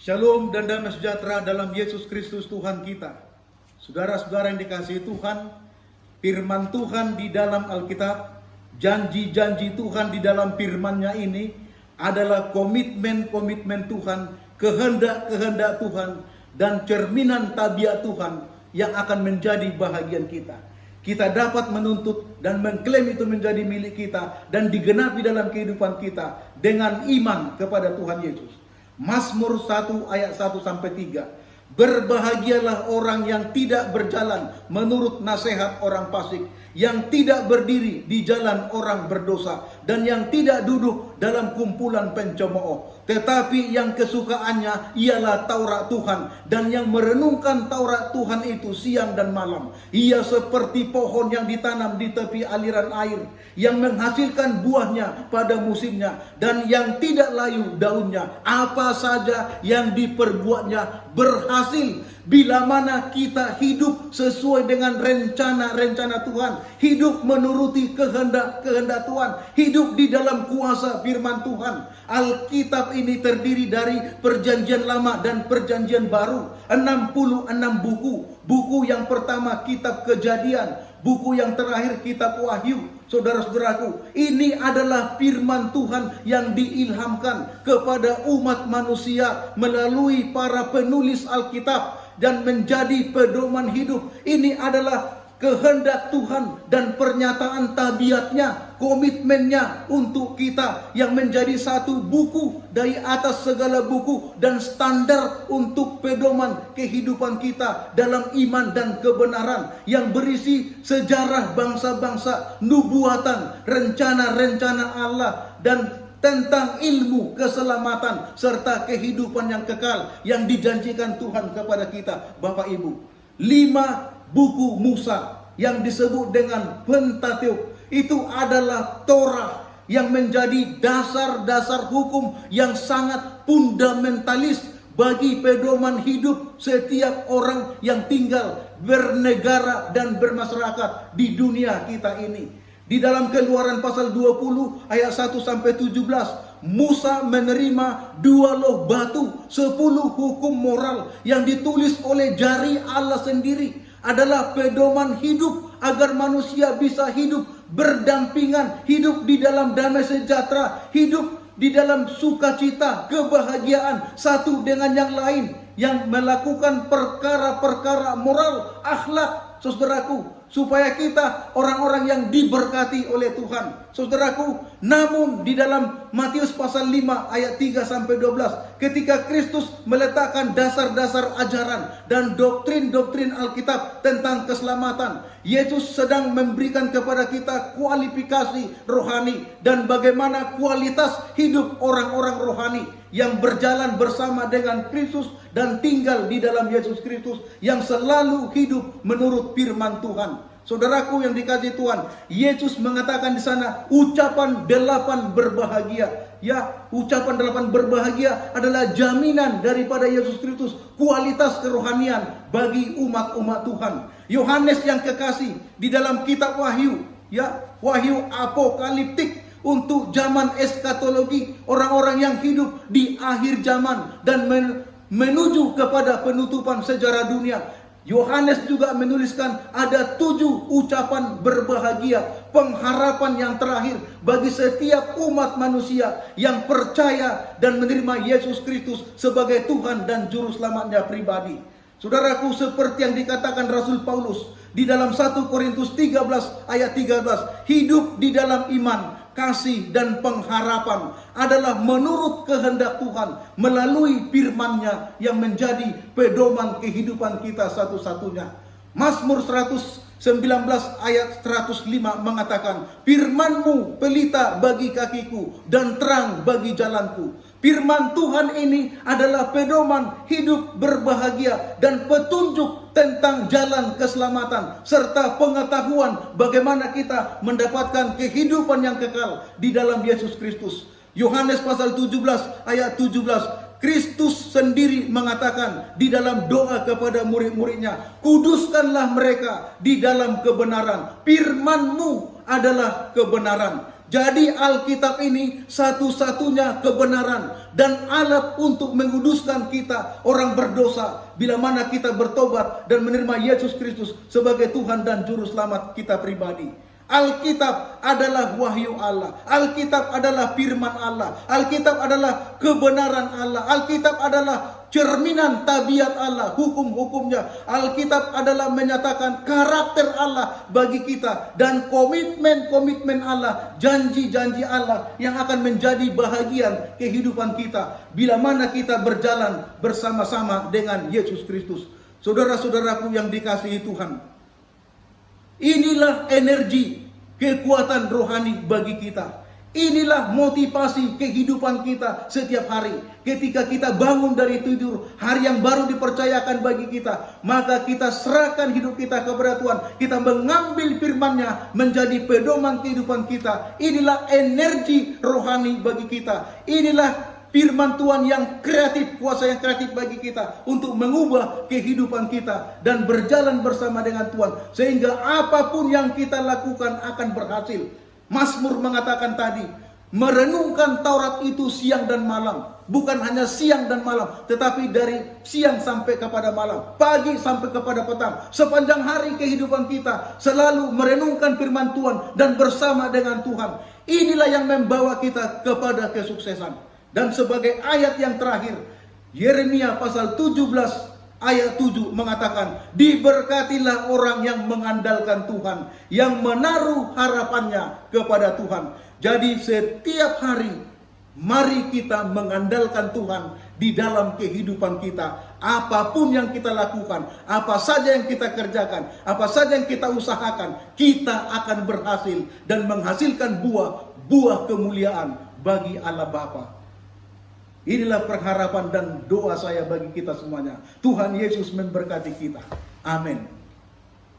Shalom dan damai sejahtera dalam Yesus Kristus Tuhan kita. Saudara-saudara yang dikasihi Tuhan, firman Tuhan di dalam Alkitab, janji-janji Tuhan di dalam firman-Nya ini adalah komitmen-komitmen Tuhan, kehendak-kehendak Tuhan, dan cerminan tabiat Tuhan yang akan menjadi bahagian kita. Kita dapat menuntut dan mengklaim itu menjadi milik kita dan digenapi dalam kehidupan kita dengan iman kepada Tuhan Yesus. Mazmur 1 ayat 1 sampai 3. Berbahagialah orang yang tidak berjalan menurut nasihat orang fasik, yang tidak berdiri di jalan orang berdosa, dan yang tidak duduk dalam kumpulan pencemooh. Tetapi yang kesukaannya ialah Taurat Tuhan, dan yang merenungkan Taurat Tuhan itu siang dan malam. Ia seperti pohon yang ditanam di tepi aliran air, yang menghasilkan buahnya pada musimnya, dan yang tidak layu daunnya. Apa saja yang diperbuatnya berhasil. Bila mana kita hidup sesuai dengan rencana-rencana Tuhan, hidup menuruti kehendak-kehendak Tuhan, hidup di dalam kuasa firman Tuhan. Alkitab ini terdiri dari perjanjian lama dan perjanjian baru, 66 buku. Buku yang pertama kitab Kejadian, buku yang terakhir kitab Wahyu. Saudara-saudaraku, ini adalah firman Tuhan yang diilhamkan kepada umat manusia melalui para penulis Alkitab dan menjadi pedoman hidup. Ini adalah kehendak Tuhan dan pernyataan tabiatnya, komitmennya untuk kita yang menjadi satu buku dari atas segala buku dan standar untuk pedoman kehidupan kita dalam iman dan kebenaran yang berisi sejarah bangsa-bangsa, nubuatan, rencana-rencana Allah, dan tentang ilmu keselamatan serta kehidupan yang kekal yang dijanjikan Tuhan kepada kita. Bapak Ibu, 5 buku Musa yang disebut dengan Pentateuch itu adalah Torah yang menjadi dasar-dasar hukum yang sangat fundamentalis bagi pedoman hidup setiap orang yang tinggal bernegara dan bermasyarakat di dunia kita ini. Di dalam Keluaran pasal 20 ayat 1 sampai 17, Musa menerima 2 loh batu, 10 hukum moral yang ditulis oleh jari Allah sendiri, adalah pedoman hidup agar manusia bisa hidup berdampingan, hidup di dalam damai sejahtera, hidup di dalam sukacita, kebahagiaan satu dengan yang lain, yang melakukan perkara-perkara moral, akhlak, saudaraku, supaya kita orang-orang yang diberkati oleh Tuhan. Saudaraku, namun di dalam Matius pasal 5 ayat 3 sampai 12, ketika Kristus meletakkan dasar-dasar ajaran dan doktrin-doktrin Alkitab tentang keselamatan, Yesus sedang memberikan kepada kita kualifikasi rohani dan bagaimana kualitas hidup orang-orang rohani yang berjalan bersama dengan Kristus dan tinggal di dalam Yesus Kristus, yang selalu hidup menurut firman Tuhan. Saudaraku yang dikasihi Tuhan, Yesus mengatakan di sana ucapan 8 berbahagia. Ya, ucapan 8 berbahagia adalah jaminan daripada Yesus Kristus, kualitas kerohanian bagi umat-umat Tuhan. Yohanes yang kekasih, di dalam kitab Wahyu, ya, Wahyu apokaliptik untuk zaman eskatologi, orang-orang yang hidup di akhir zaman dan menuju kepada penutupan sejarah dunia. Yohanes juga menuliskan ada 7 ucapan berbahagia, pengharapan yang terakhir bagi setiap umat manusia yang percaya dan menerima Yesus Kristus sebagai Tuhan dan Juru Selamatnya pribadi. Saudaraku, seperti yang dikatakan Rasul Paulus di dalam 1 Korintus 13 ayat 13, hidup di dalam iman, kasih dan pengharapan adalah menurut kehendak Tuhan melalui firman-Nya yang menjadi pedoman kehidupan kita satu-satunya. Mazmur 119 ayat 105 mengatakan, firman-Mu pelita bagi kakiku dan terang bagi jalanku. Firman Tuhan ini adalah pedoman hidup berbahagia dan petunjuk tentang jalan keselamatan serta pengetahuan bagaimana kita mendapatkan kehidupan yang kekal di dalam Yesus Kristus. Yohanes pasal 17 ayat 17, Kristus sendiri mengatakan di dalam doa kepada murid-muridnya, kuduskanlah mereka di dalam kebenaran, firman-Mu adalah kebenaran. Jadi Alkitab ini satu-satunya kebenaran dan alat untuk menguduskan kita orang berdosa bila mana kita bertobat dan menerima Yesus Kristus sebagai Tuhan dan Juru Selamat kita pribadi. Alkitab adalah wahyu Allah. Alkitab adalah firman Allah. Alkitab adalah kebenaran Allah. Alkitab adalah cerminan tabiat Allah, hukum-hukumnya. Alkitab adalah menyatakan karakter Allah bagi kita dan komitmen-komitmen Allah, janji-janji Allah yang akan menjadi bahagian kehidupan kita bila mana kita berjalan bersama-sama dengan Yesus Kristus. Saudara-saudaraku yang dikasihi Tuhan, inilah energi kekuatan rohani bagi kita. Inilah motivasi kehidupan kita setiap hari. Ketika kita bangun dari tidur, hari yang baru dipercayakan bagi kita, maka kita serahkan hidup kita kepada Tuhan. Kita mengambil firman-Nya menjadi pedoman kehidupan kita. Inilah energi rohani bagi kita. Inilah firman Tuhan yang kreatif, kuasa yang kreatif bagi kita untuk mengubah kehidupan kita dan berjalan bersama dengan Tuhan. Sehingga apapun yang kita lakukan akan berhasil. Mazmur mengatakan tadi, merenungkan Taurat itu siang dan malam. Bukan hanya siang dan malam, tetapi dari siang sampai kepada malam, pagi sampai kepada petang. Sepanjang hari kehidupan kita selalu merenungkan firman Tuhan dan bersama dengan Tuhan. Inilah yang membawa kita kepada kesuksesan. Dan sebagai ayat yang terakhir, Yeremia pasal 17 ayat 7 mengatakan, diberkatilah orang yang mengandalkan Tuhan, yang menaruh harapannya kepada Tuhan. Jadi setiap hari, mari kita mengandalkan Tuhan di dalam kehidupan kita. Apapun yang kita lakukan, apa saja yang kita kerjakan, apa saja yang kita usahakan, kita akan berhasil dan menghasilkan buah kemuliaan bagi Allah Bapa. Inilah pengharapan dan doa saya bagi kita semuanya. Tuhan Yesus memberkati kita. Amin.